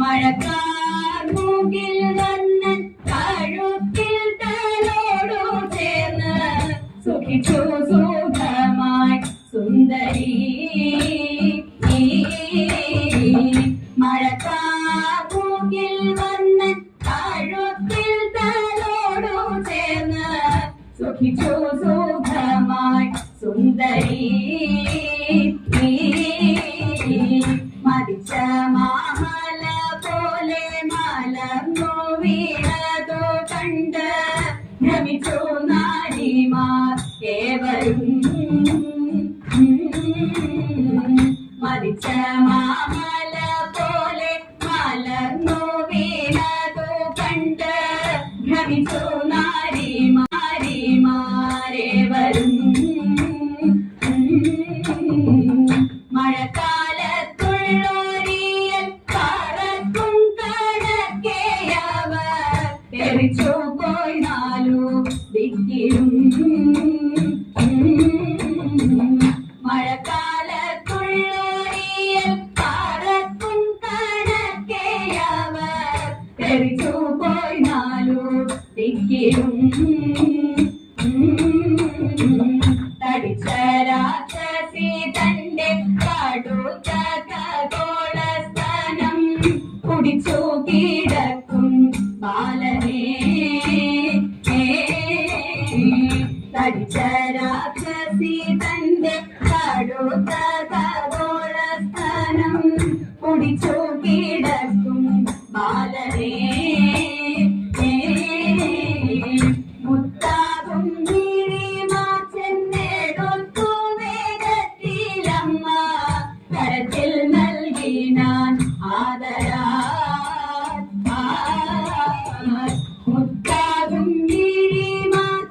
മഴക്കാർമുകിൽ വന്ന് കഴുത്തിൽ തലോടു ചേർന്ന് സുഖിച്ചു സുഖമായി സുന്ദരി. മഴക്കാർമുകിൽ വന്ന് കഴുത്തിൽ തലോടു ചേർന്ന് സുഖിച്ചു സുഖമായി സുന്ദരി. മരിച്ച മാമല പോലെ മലർന്നു വീണതു കണ്ട് ഭ്രമിച്ചു നാരിമാർ ഏവരും. മരിച്ച മാമല പോലെ മലർന്നു വീണതു കണ്ട് ഭ്രമിച്ചു നാരിമാരേവരും. മഴക്കാലത്തുള്ളോരിയൽ പറക്കും കണക്കെയവർ തെറിച്ചു പോയി നാലു ദിക്കിലും. മഴക്കാലത്തുള്ളോരിയൽ പറക്കും കണക്കെയവർ തെറിച്ചു പോയി നാലു ദിക്കിലും. തടിച്ച രാക്ഷസി തന്റെ കടുത്ത ഖഗോളസ്ഥാനം കുടിച്ചു കിടക്കും ബാലനെ. തടിച്ച രാക്ഷസി തന്റെ കടുത്ത ഖഗോളസ്ഥാനം കുടിച്ചു കിടക്കും ബാലനെ. മുത്താകും കരത്തിൽ നൽകിനാൻ ആദരാ. മുത്താകും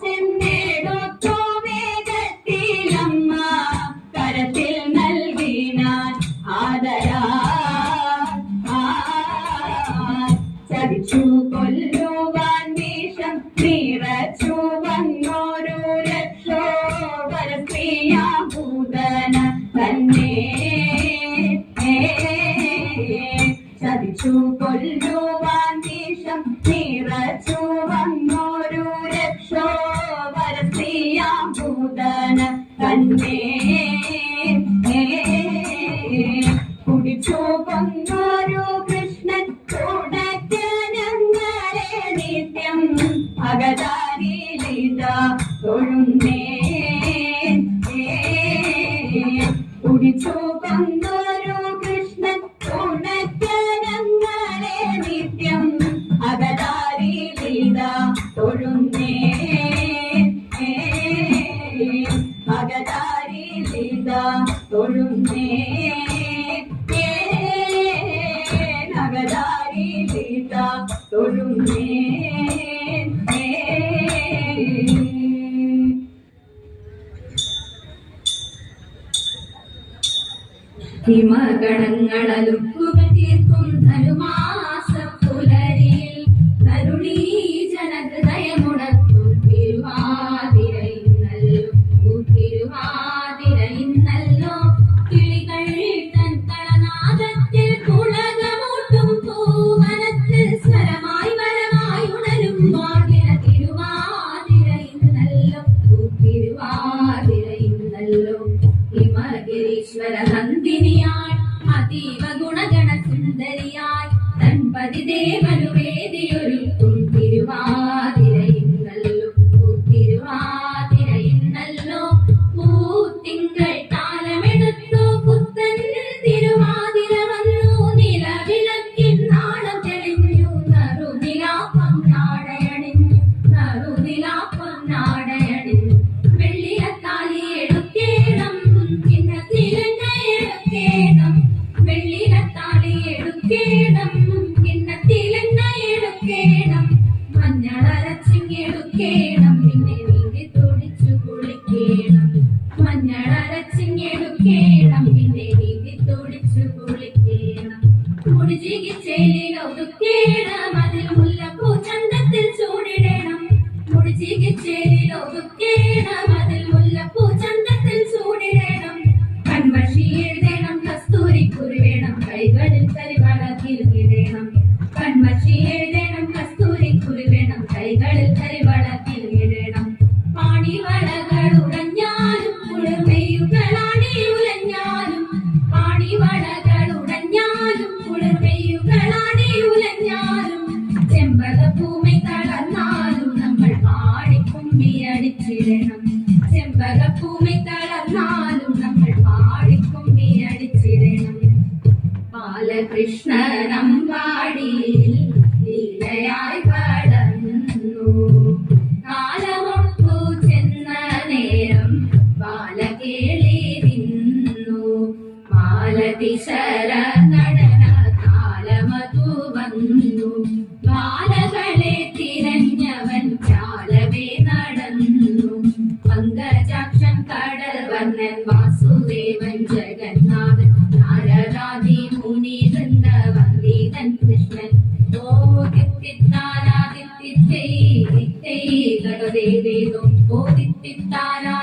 ചെന്നെടുത്തു വേഗത്തിലമ്മ കരത്തിൽ നൽകിനാൻ ആദരാ. ചതിച്ചു കൊല്ലുവാൻ വിഷം നിറച്ചു വന്നോരു രക്ഷോവര സ്ത്രീയാഭൂതന തന്നെ. ചതിച്ചു കൊല്ലുവാൻ വിഷം നിറച്ചു വന്നോരു രക്ഷോവര സ്ത്രീയാഭൂതന തന്നെ. കുടിച്ചു കൊന്നോരു കൃഷ്ണൻ തുടക്കനങ്ങളെ നിത്യം അകതാരിലിത തൊഴുന്നേ. കുടിച്ചു കൊന്നോരു കൃഷ്ണൻ തുടക്കനങ്ങളെ നിത്യം അകതാരിലിത തൊഴുന്നേ. അകതാരിലിത തൊഴുന്നേ. അകതാരിലിത തൊഴുന്നേ. ഹിമഗണങ്ങളലുക്കുക തീർക്കും ധനുമാസ പുലരിയിൽ തരുണീ ജനഹൃദയമുണർത്തും തിരുവാതിരയിന്നല്ലോ. തിരുവാതിരയിന്നല്ലോ കിളികൾ തൻ കളനാദത്തിൽ പുളകമൂട്ടും പൂവനത്തിൽ സ്വരമായി വരമായി ഉണരും വാതിര. തിരുവാതിരയിന്നല്ലോ തിരുവാതിരയിന്നല്ലോ. ഹിമഗിരീശ്വര നന്ദിനിയായി അതീവ ഗുണഗണ സുന്ദരിയായി തൻപതി ദേവനു വേദിയൊരുക്കും തിരുവാതിരയിന്നല്ലോ. തിരുവാതിരയിന്നല്ലോ പൂത്തിങ്കൾ താലമെടുത്തു പുത്തൻ തിരുവാതിര വന്നു. നിലവിളക്കിൻ നാളം തെളിഞ്ഞു നറുനിലാപ്പം നാടയണിഞ്ഞു. നറുനിലാപ്പം നാടയണിഞ്ഞു. വെള്ളിലത്താലി എടുക്കേണം കിണ്ണത്തിലെണ്ണയെടുക്കേണം. വെള്ളിലത്താലി എടുക്കേണം കിണ്ണത്തിലെണ്ണയെടുക്കേണം. മഞ്ഞളരച്ചിങ്ങെടുക്കേണം പിന്നെ നീന്തി തുടിച്ചു കുളിക്കേണം. മഞ്ഞളരച്ചിങ്ങെടുക്കേണം പിന്നെ നീന്തി തുടിച്ചു കുളിക്കേണം. മുടിചികിച്ചേലിൽ ഒതുക്കേണം അതിൽ മുല്ലപ്പൂ ചന്തത്തിൽ ചൂടിടണം. മുടിചികിച്ചേലിൽ ഒതുക്കേണം അതിൽ മുല്ലപ്പൂ ചന്തത്തിൽ ചൂടിടണം. കൺമഷി എഴുതണം കസ്തൂരിക്കുറി വേണം. കൈകളിൽ കരിവള തിരുകിടണം. കൺമഷി എഴുതണം, കസ്തൂരി കുരുവേണം, കൈകളിൽ കരിവളത്തിൽ ഇടണം. പാണിവളകൾ ഉടഞ്ഞാലും കുളിർമയുകളാടി ഉലഞ്ഞാലും, പാണിവളകൾ ഉടഞ്ഞാലും കുളിർമയുകളാടി ഉലഞ്ഞാലും, ചെമ്പകപ്പൂമൈ തളർന്നാലും നമ്മൾ പാടിക്കുമ്മി അടിച്ചിടണം. ചെമ്പകപ്പൂമൈ തളർന്നാലും നമ്മൾ പാടിക്കുമ്മി അടിച്ചിടണം. ബാലകൃഷ്ണനമ്പാടിയിൽ ലീലയായി വളർന്നു, കാലമൊത്തു ചെന്ന നേരം ബാലകേളി നിന്നു. മാലതിശര നടന കാലമതു വന്നു, ബാലകളെ തിരഞ്ഞവൻ ചാലവേ നടന്നു. പങ്കജാക്ഷൻ കടൽ വർണ്ണൻ വാസുദേവൻ ജഗന്നാഥൻ, നാരദാദി മുനി വൃന്ദ വന്ദിതൻ കൃഷ്ണൻ. ഓ ദിത്തിത്താരാ ദിത്തിത്തൈ ദിത്തൈ ഗഗദേവേദോ, ഓ ദിത്തിത്താരാ